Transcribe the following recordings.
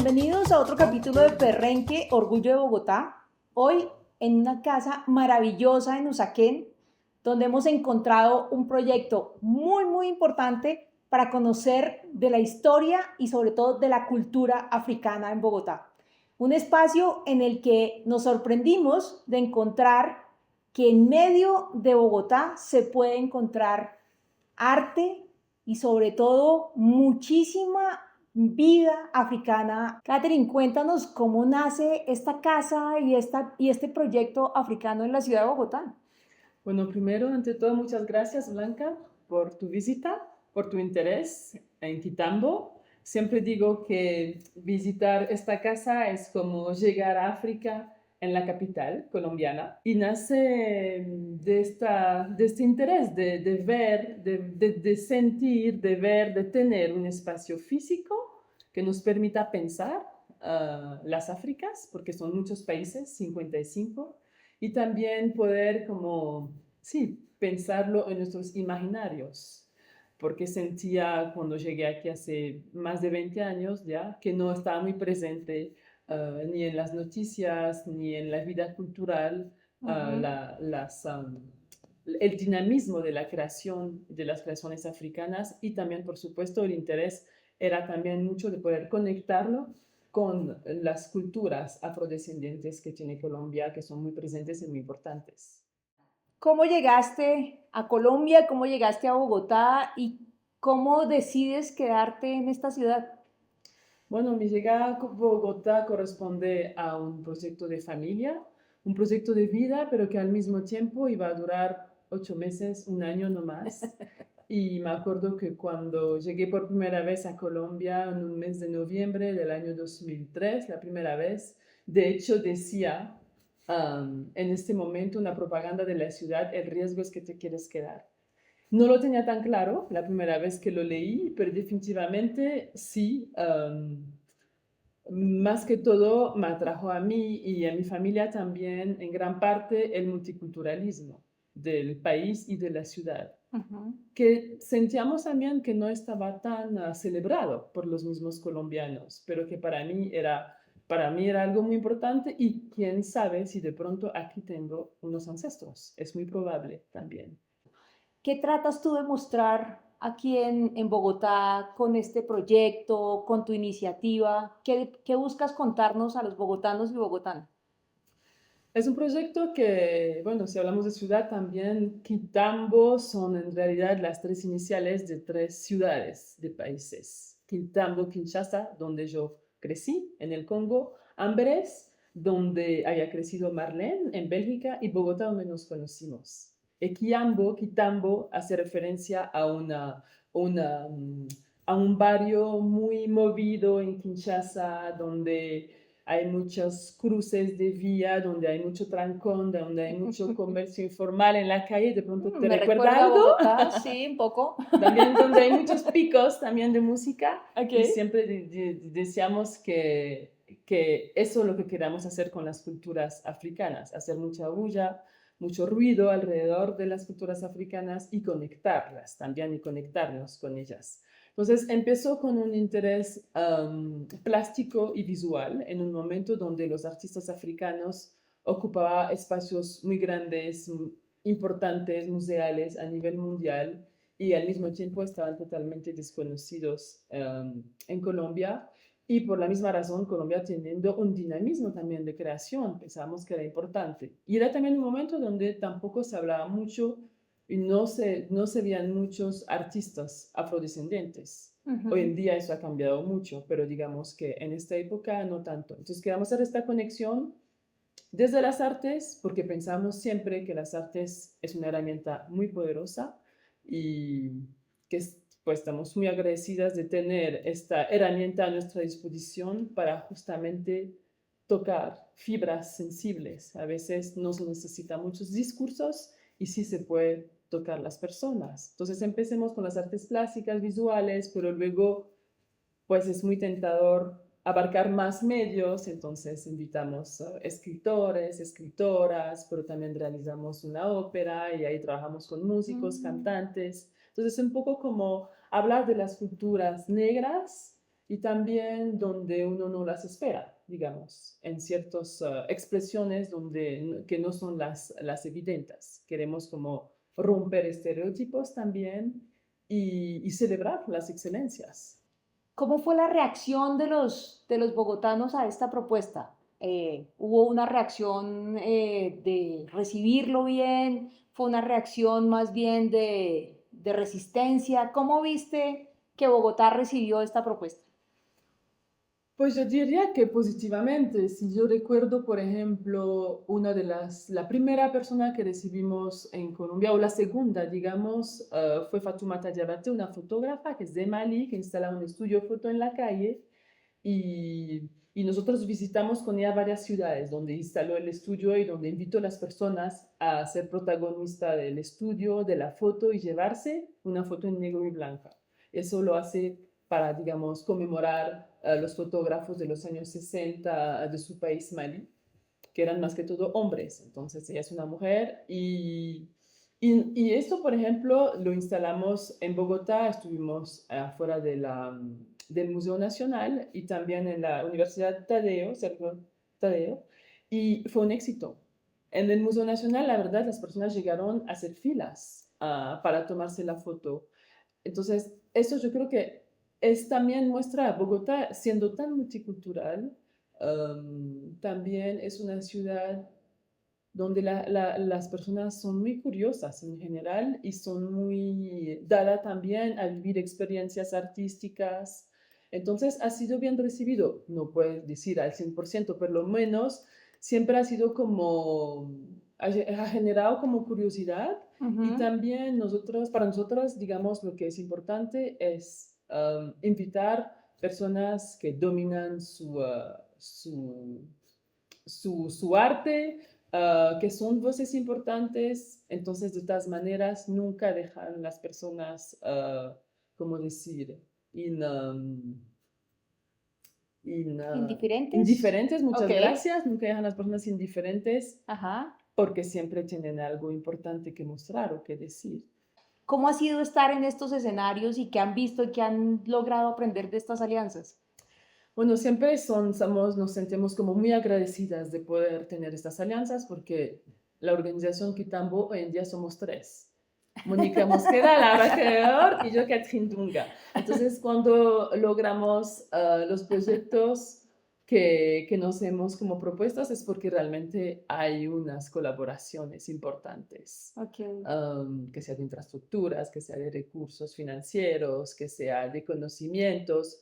Bienvenidos a otro capítulo de Perrenque, Orgullo de Bogotá. Hoy en una casa maravillosa en Usaquén, donde hemos encontrado un proyecto muy importante para conocer de la historia y sobre todo de la cultura africana en Bogotá. Un espacio en el que nos sorprendimos de encontrar que en medio de Bogotá se puede encontrar arte y sobre todo muchísima vida africana. Catherine, cuéntanos cómo nace esta casa y este proyecto africano en la ciudad de Bogotá. Bueno, primero, ante todo, muchas gracias, Blanca, por tu visita, por tu interés en Quitambo. Siempre digo que visitar esta casa es como llegar a África en la capital colombiana y nace de este interés de ver, de sentir, de ver, de tener un espacio físico que nos permita pensar las Áfricas, porque son muchos países, 55, y también poder como, sí, pensarlo en nuestros imaginarios, porque sentía cuando llegué aquí hace más de 20 años ya que no estaba muy presente ni en las noticias ni en la vida cultural el dinamismo de la creación, de las creaciones africanas y también, por supuesto, el interés era también mucho de poder conectarlo con las culturas afrodescendientes que tiene Colombia, que son muy presentes y muy importantes. ¿Cómo llegaste a Colombia? ¿Cómo llegaste a Bogotá? ¿Y cómo decides quedarte en esta ciudad? Bueno, mi llegada a Bogotá corresponde a un proyecto de familia, un proyecto de vida, pero que al mismo tiempo iba a durar 8 meses, un año no más. Y me acuerdo que cuando llegué por primera vez a Colombia en un mes de noviembre del año 2003, la primera vez, de hecho decía en este momento una propaganda de la ciudad, el riesgo es que te quieres quedar. No lo tenía tan claro la primera vez que lo leí, pero definitivamente sí. Más que todo me atrajo a mí y a mi familia también en gran parte el multiculturalismo del país y de la ciudad, que sentíamos también que no estaba tan celebrado por los mismos colombianos, pero que para mí era algo muy importante y quién sabe si de pronto aquí tengo unos ancestros, es muy probable también. ¿Qué tratas tú de mostrar aquí en Bogotá con este proyecto, con tu iniciativa? ¿Qué buscas contarnos a los bogotanos y bogotanas? Es un proyecto que, bueno, si hablamos de ciudad también, Quitambo son en realidad las tres iniciales de tres ciudades de países. Quitambo, Kinshasa, donde yo crecí, en el Congo, Amberes, donde haya crecido Marlene, en Bélgica, y Bogotá, donde nos conocimos. Quitambo, hace referencia una, mm, a un barrio muy movido en Kinshasa, donde hay muchos cruces de vía, donde hay mucho trancón, donde hay mucho comercio informal en la calle. ¿De pronto te Me recuerda recuerda a algo? Bogotá, sí, un poco. También donde hay muchos picos también de música Ok. y siempre deseamos que eso es lo que queramos hacer con las culturas africanas, hacer mucha bulla, mucho ruido alrededor de las culturas africanas y conectarlas también y conectarnos con ellas. Entonces empezó con un interés plástico y visual en un momento donde los artistas africanos ocupaban espacios muy grandes, importantes, museales a nivel mundial y al mismo tiempo estaban totalmente desconocidos en Colombia. Y por la misma razón, Colombia teniendo un dinamismo también de creación, pensamos que era importante. Y era también un momento donde tampoco se hablaba mucho y no se veían muchos artistas afrodescendientes. Hoy en día eso ha cambiado mucho, pero digamos que en esta época no tanto. Entonces queremos hacer esta conexión desde las artes, porque pensamos siempre que las artes es una herramienta muy poderosa y que pues estamos muy agradecidas de tener esta herramienta a nuestra disposición para justamente tocar fibras sensibles. A veces no se necesitan muchos discursos y sí se puede tocar las personas. Entonces empecemos con las artes plásticas, visuales, pero luego pues es muy tentador abarcar más medios, entonces invitamos escritores, escritoras, pero también realizamos una ópera y ahí trabajamos con músicos, Mm. cantantes. Entonces es un poco como hablar de las culturas negras y también donde uno no las espera, digamos, en ciertas expresiones que no son las evidentes. Queremos como romper estereotipos también y celebrar las excelencias. ¿Cómo fue la reacción de los bogotanos a esta propuesta? ¿Hubo una reacción de recibirlo bien? ¿Fue una reacción más bien de resistencia? ¿Cómo viste que Bogotá recibió esta propuesta? Pues yo diría que positivamente. Si yo recuerdo, por ejemplo, la primera persona que recibimos en Colombia, o la segunda, digamos, fue Fatoumata Diabaté, una fotógrafa que es de Mali, que instala un estudio foto en la calle, y nosotros visitamos con ella varias ciudades donde instaló el estudio y donde invitó a las personas a ser protagonista del estudio, de la foto y llevarse una foto en negro y blanca. Eso lo hace para, digamos, conmemorar a los fotógrafos de los años 60 de su país, Mali, que eran más que todo hombres. Entonces ella es una mujer y esto, por ejemplo, lo instalamos en Bogotá, estuvimos afuera del Museo Nacional y también en la Universidad Tadeo, Sergio Tadeo, y fue un éxito. En el Museo Nacional, la verdad, las personas llegaron a hacer filas para tomarse la foto. Entonces, eso yo creo que también muestra a Bogotá siendo tan multicultural, también es una ciudad donde las personas son muy curiosas en general y son muy dadas también a vivir experiencias artísticas. Entonces ha sido bien recibido, no puedes decir al 100%, pero lo menos siempre ha sido como, ha generado como curiosidad y Ujú. también para nosotros, digamos, lo que es importante es invitar personas que dominan su arte, que son voces importantes, entonces de todas maneras nunca dejan las personas, ¿cómo decir? In, um, ¿Indiferentes? indiferentes, Ok. muchas gracias, nunca dejan las personas indiferentes Ajá. porque siempre tienen algo importante que mostrar o que decir. ¿Cómo ha sido estar en estos escenarios y qué han visto y qué han logrado aprender de estas alianzas? Bueno, siempre nos sentimos como muy agradecidas de poder tener estas alianzas porque la organización Kitambo hoy en día somos tres. Mónica Mosquera, Laura Creador y yo, Catherine Dunga. Entonces, cuando logramos los proyectos que nos hemos como propuestas es porque realmente hay unas colaboraciones importantes, Ok. que sea de infraestructuras, que sea de recursos financieros, que sea de conocimientos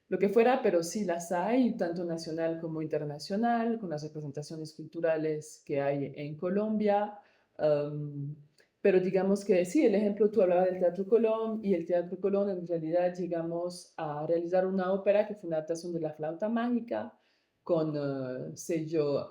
lo que fuera, pero sí las hay, tanto nacional como internacional, con las representaciones culturales que hay en Colombia. Um, pero digamos que sí, el ejemplo, tú hablabas del Teatro Colón y el Teatro Colón en realidad llegamos a realizar una ópera que fue una adaptación de La Flauta Mágica con sello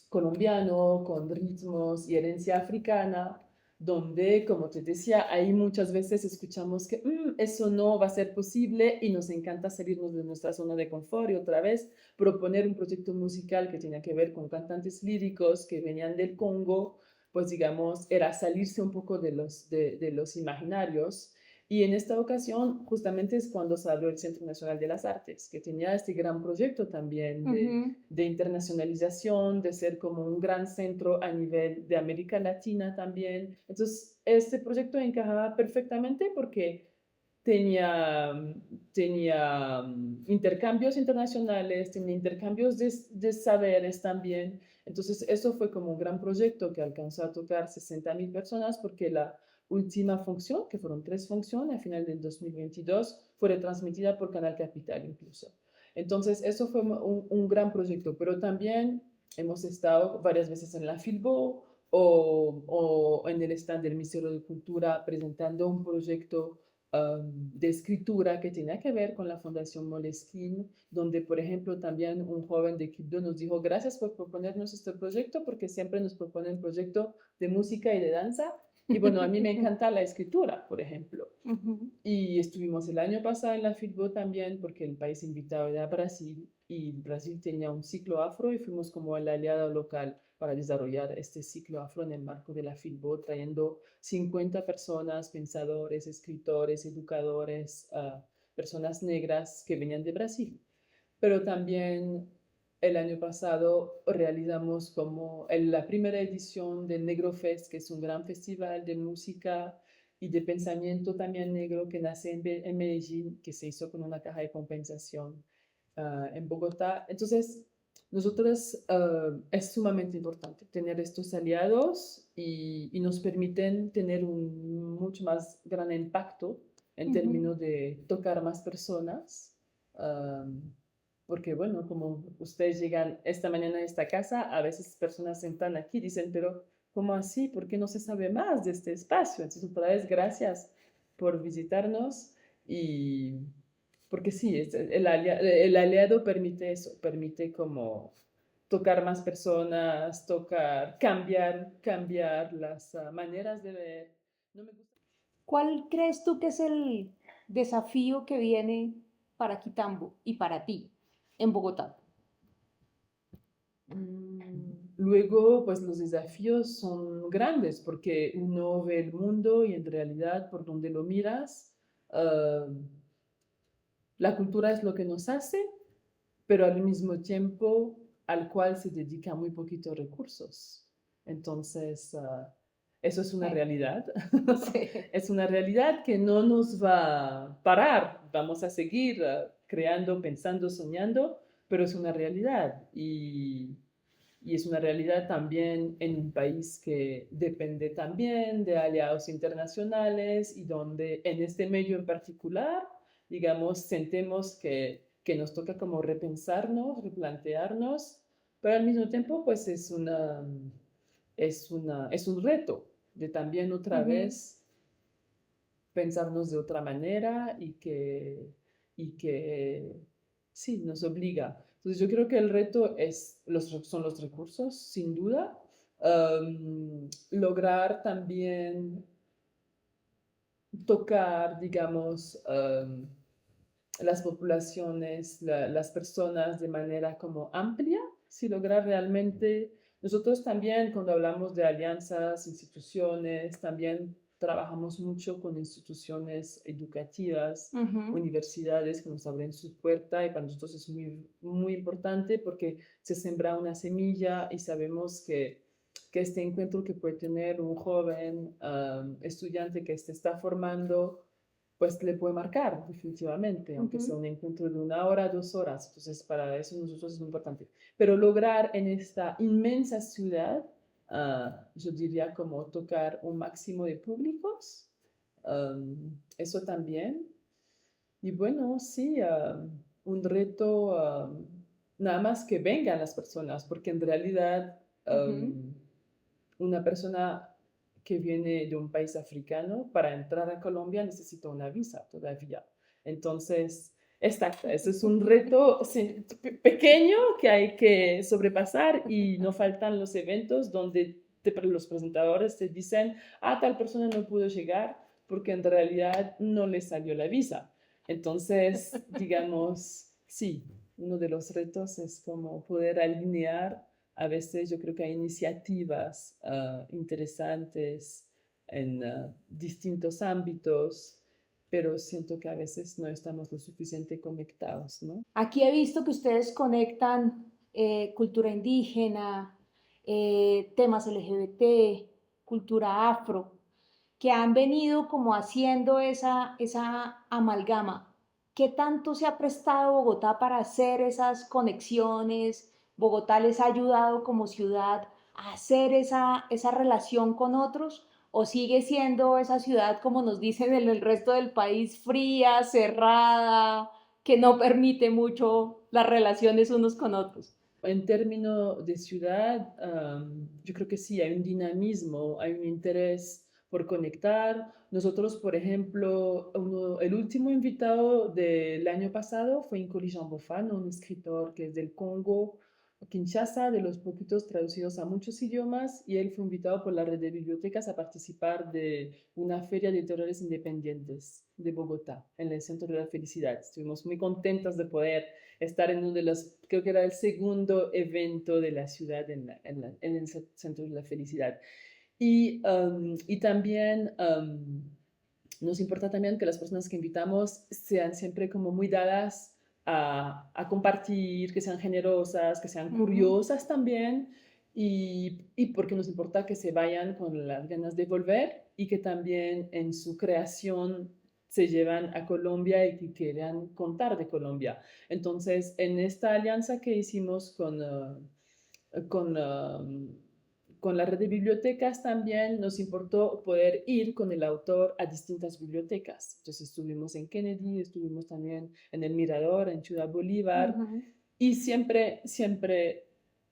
colombiano, con ritmos y herencia africana donde, como te decía, ahí muchas veces escuchamos que eso no va a ser posible y nos encanta salirnos de nuestra zona de confort y otra vez proponer un proyecto musical que tenía que ver con cantantes líricos que venían del Congo, pues digamos, era salirse un poco de los imaginarios. Y en esta ocasión justamente es cuando se abrió el Centro Nacional de las Artes, que tenía este gran proyecto también Ujú. de internacionalización, de ser como un gran centro a nivel de América Latina también. Entonces, este proyecto encajaba perfectamente porque tenía intercambios internacionales, tenía intercambios de saberes también. Entonces, eso fue como un gran proyecto que alcanzó a tocar 60.000 personas porque la última función, que fueron tres funciones a final del 2022, fue retransmitida por Canal Capital incluso. Entonces, eso fue un gran proyecto, pero también hemos estado varias veces en la Filbo o en el stand del Ministerio de Cultura presentando un proyecto de escritura que tenía que ver con la Fundación Moleskine, donde, por ejemplo, también un joven de Quibdó nos dijo, gracias por proponernos este proyecto, porque siempre nos proponen proyecto de música y de danza. Y bueno, a mí me encanta la escritura, por ejemplo. Ujú. Y estuvimos el año pasado en la FITBO también, porque el país invitado era Brasil, y Brasil tenía un ciclo afro y fuimos como el aliado local para desarrollar este ciclo afro en el marco de la FITBO, trayendo 50 personas, pensadores, escritores, educadores, personas negras que venían de Brasil. Pero también el año pasado realizamos como la primera edición del Negro Fest, que es un gran festival de música y de pensamiento también negro que nace en Medellín, que se hizo con una caja de compensación en Bogotá. Entonces, nosotros es sumamente importante tener estos aliados y nos permiten tener un mucho más gran impacto en Ujú. términos de tocar más personas. Porque bueno, como ustedes llegan esta mañana a esta casa, a veces personas sentan aquí y dicen, pero ¿cómo así? ¿Por qué no se sabe más de este espacio? Entonces, otra vez, gracias por visitarnos y porque sí, el aliado permite eso, permite como tocar más personas, cambiar las maneras de ver. No me gusta. ¿Cuál crees tú que es el desafío que viene para Quitambo y para ti en Bogotá? Luego, pues los desafíos son grandes porque uno ve el mundo y en realidad por donde lo miras, ah, la cultura es lo que nos hace, pero al mismo tiempo al cual se dedica muy poquitos recursos. Entonces, eso es una Sí, realidad. sí. Es una realidad que no nos va a parar. Vamos a seguir creando, pensando, soñando, pero es una realidad. Y es una realidad también en un país que depende también de aliados internacionales y donde en este medio en particular, digamos, sentimos que nos toca como repensarnos, replantearnos, pero al mismo tiempo pues es un reto de también otra Ujú, vez pensarnos de otra manera y que sí, nos obliga. Entonces yo creo que el reto son los recursos, sin duda. Lograr también tocar, digamos, las poblaciones, las personas de manera como amplia, si lograr realmente, nosotros también cuando hablamos de alianzas, instituciones, también trabajamos mucho con instituciones educativas, ujú, universidades que nos abren su puerta y para nosotros es muy importante porque se sembra una semilla y sabemos que este encuentro que puede tener un joven estudiante que se está formando pues le puede marcar definitivamente, aunque sea ujú. un encuentro de 1 hora, 2 horas. Entonces, para eso nosotros es muy importante. Pero lograr en esta inmensa ciudad, yo diría como tocar un máximo de públicos, eso también. Y bueno, sí, un reto, nada más que vengan las personas, porque en realidad Ujú. una persona que viene de un país africano para entrar a Colombia necesita una visa todavía. Entonces, exacto, ese es un reto pequeño que hay que sobrepasar y no faltan los eventos donde los presentadores te dicen, tal persona no pudo llegar porque en realidad no le salió la visa. Entonces, digamos, sí, uno de los retos es como poder alinear. A veces yo creo que hay iniciativas interesantes en distintos ámbitos, pero siento que a veces no estamos lo suficiente conectados, ¿no? Aquí he visto que ustedes conectan cultura indígena, temas LGBT, cultura afro, que han venido como haciendo esa amalgama. ¿Qué tanto se ha prestado Bogotá para hacer esas conexiones? ¿Bogotá les ha ayudado como ciudad a hacer esa relación con otros? ¿O sigue siendo esa ciudad, como nos dicen en el resto del país, fría, cerrada, que no permite mucho las relaciones unos con otros? En términos de ciudad, yo creo que sí, hay un dinamismo, hay un interés por conectar. Nosotros, por ejemplo, el último invitado del año pasado fue Nkoli Jean Bofano, un escritor que es del Congo, Kinshasa, de los poquitos traducidos a muchos idiomas, y él fue invitado por la red de bibliotecas a participar de una feria de editoriales independientes de Bogotá, en el Centro de la Felicidad. Estuvimos muy contentos de poder estar en uno de los, creo que era el segundo evento de la ciudad en el Centro de la Felicidad. Y también nos importa también que las personas que invitamos sean siempre como muy dadas a compartir, que sean generosas, que sean curiosas también, y porque nos importa que se vayan con las ganas de volver y que también en su creación se llevan a Colombia y que quieran contar de Colombia. Entonces, en esta alianza que hicimos con, con la red de bibliotecas también nos importó poder ir con el autor a distintas bibliotecas. Entonces estuvimos en Kennedy, estuvimos también en El Mirador, en Ciudad Bolívar, y siempre, siempre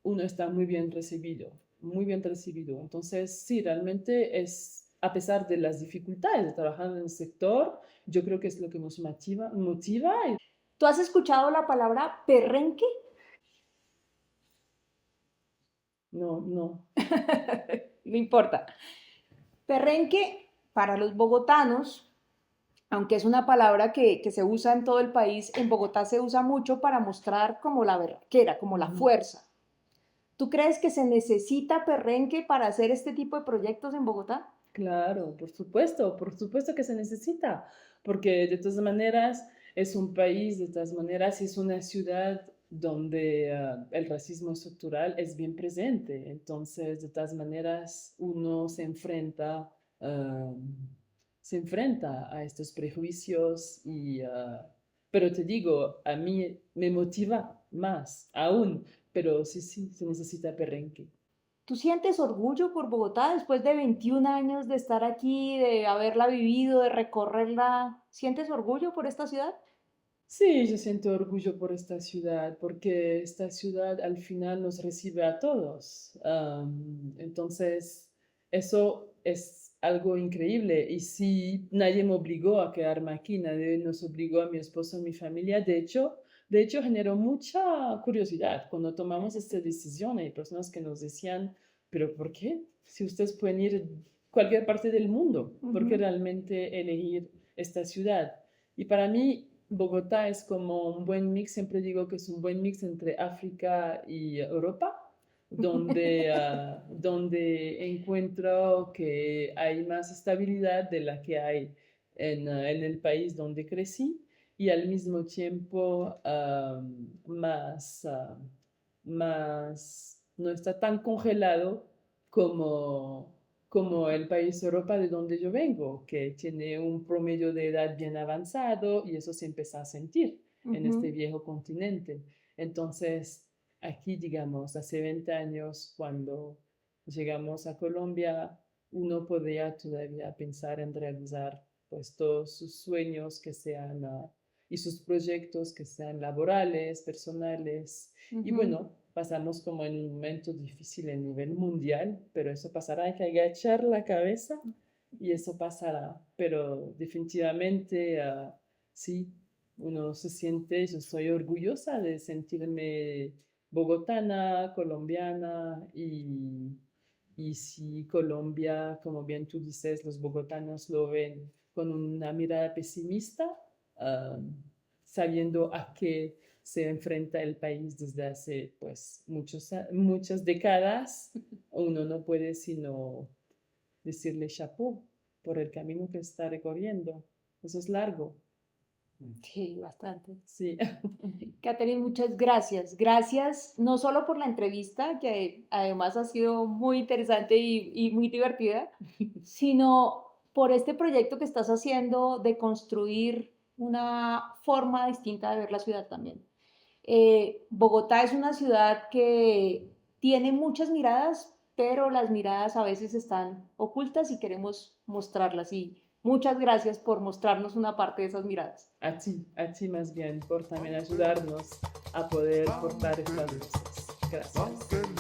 uno está muy bien recibido, muy bien recibido. Entonces, sí, realmente es, a pesar de las dificultades de trabajar en el sector, yo creo que es lo que nos motiva. ¿Tú has escuchado la palabra perrenque? No, no. No importa. Perrenque, para los bogotanos, aunque es una palabra que se usa en todo el país, en Bogotá se usa mucho para mostrar como la berraquera, como la fuerza. ¿Tú crees que se necesita perrenque para hacer este tipo de proyectos en Bogotá? Claro, por supuesto que se necesita, porque de todas maneras es un país, de todas maneras es una ciudad donde el racismo estructural es bien presente. Entonces, de todas maneras, uno ah, se enfrenta a estos prejuicios pero te digo, a mí me motiva más aún, pero sí, sí, se necesita perrenque. ¿Tú sientes orgullo por Bogotá después de 21 años de estar aquí, de haberla vivido, de recorrerla? ¿Sientes orgullo por esta ciudad? Sí, yo siento orgullo por esta ciudad, porque esta ciudad al final nos recibe a todos. Entonces, eso es algo increíble. Y sí, nadie me obligó a quedarme aquí, nadie nos obligó a mi esposo, a mi familia. De hecho, generó mucha curiosidad cuando tomamos esta decisión. Hay personas que nos decían, pero ¿por qué? Si ustedes pueden ir a cualquier parte del mundo, ¿por qué realmente elegir esta ciudad? Y para mí, Bogotá es como un buen mix, siempre digo que es un buen mix entre África y Europa, donde encuentro que hay más estabilidad de la que hay en el país donde crecí y al mismo tiempo no está tan congelado como, como el país Europa de donde yo vengo, que tiene un promedio de edad bien avanzado y eso se empieza a sentir en este viejo continente. Entonces, aquí, digamos, hace 20 años, cuando llegamos a Colombia, uno podía todavía pensar en realizar pues todos sus sueños que sean y sus proyectos que sean laborales, personales. Y bueno, pasamos como en un momento difícil a nivel mundial, pero eso pasará, hay que agachar la cabeza y eso pasará. Pero definitivamente, sí, uno se siente, yo soy orgullosa de sentirme bogotana, colombiana y si Colombia, como bien tú dices, los bogotanos lo ven con una mirada pesimista, sabiendo a qué se enfrenta el país desde hace pues muchas décadas, uno no puede sino decirle chapeau por el camino que está recorriendo. Eso es largo. Sí, bastante. Sí. Catherine, muchas gracias. Gracias no solo por la entrevista, que además ha sido muy interesante y muy divertida, sino por este proyecto que estás haciendo de construir una forma distinta de ver la ciudad también. Bogotá es una ciudad que tiene muchas miradas, pero las miradas a veces están ocultas y queremos mostrarlas. Y muchas gracias por mostrarnos una parte de esas miradas. A ti más bien, por también ayudarnos a poder portar estas luces. Gracias.